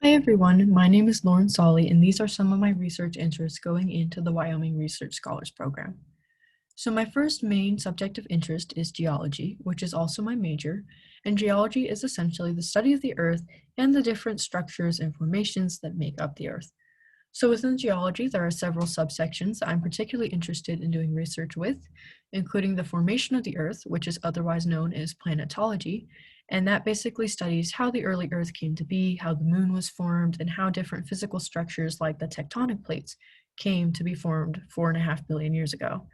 Hi everyone, my name is Lauren Sauley, and these are some of my research interests going into the Wyoming Research Scholars Program. So my first main subject of interest is geology, which is also my major, and geology is essentially the study of the Earth and the different structures and formations that make up the Earth. So within geology, there are several subsections that I'm particularly interested in doing research with, including the formation of the Earth, which is otherwise known as planetology, and that basically studies how the early Earth came to be, how the moon was formed, and how different physical structures like the tectonic plates came to be formed 4.5 billion years ago.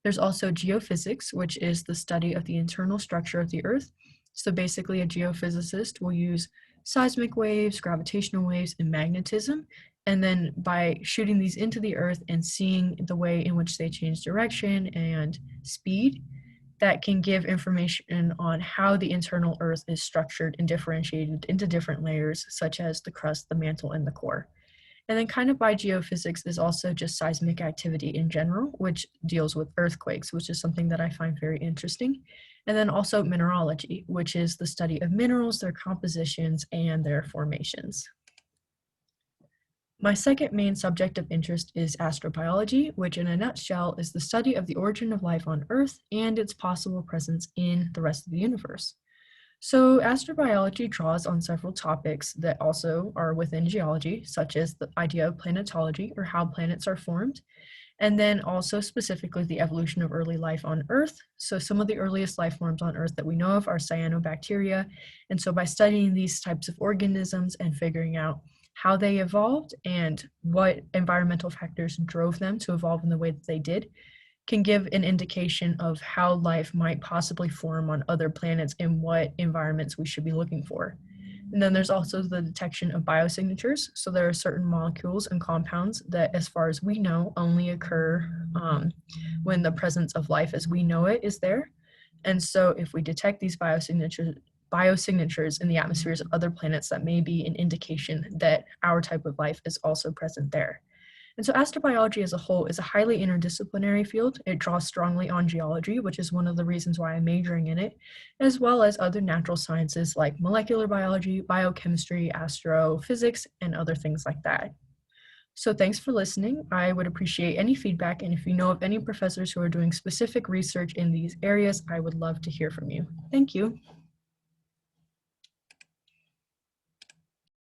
There's also geophysics, which is the study of the internal structure of the Earth. So basically, a geophysicist will use seismic waves, gravitational waves, and magnetism. And then by shooting these into the Earth and seeing the way in which they change direction and speed, that can give information on how the internal Earth is structured and differentiated into different layers, such as the crust, the mantle, and the core. And then kind of by geophysics is also just seismic activity in general, which deals with earthquakes, which is something that I find very interesting. And then also mineralogy, which is the study of minerals, their compositions, and their formations. My second main subject of interest is astrobiology, which in a nutshell is the study of the origin of life on Earth and its possible presence in the rest of the universe. So astrobiology draws on several topics that also are within geology, such as the idea of planetology, or how planets are formed, and then also specifically the evolution of early life on Earth. So some of the earliest life forms on Earth that we know of are cyanobacteria. And so by studying these types of organisms and figuring out how they evolved and what environmental factors drove them to evolve in the way that they did, can give an indication of how life might possibly form on other planets and what environments we should be looking for. And then there's also the detection of biosignatures. So there are certain molecules and compounds that, as far as we know, only occur when the presence of life as we know it is there. And so if we detect these biosignatures in the atmospheres of other planets, that may be an indication that our type of life is also present there. And so astrobiology as a whole is a highly interdisciplinary field. It draws strongly on geology, which is one of the reasons why I'm majoring in it, as well as other natural sciences like molecular biology, biochemistry, astrophysics, and other things like that. So thanks for listening. I would appreciate any feedback, and if you know of any professors who are doing specific research in these areas, I would love to hear from you. Thank you.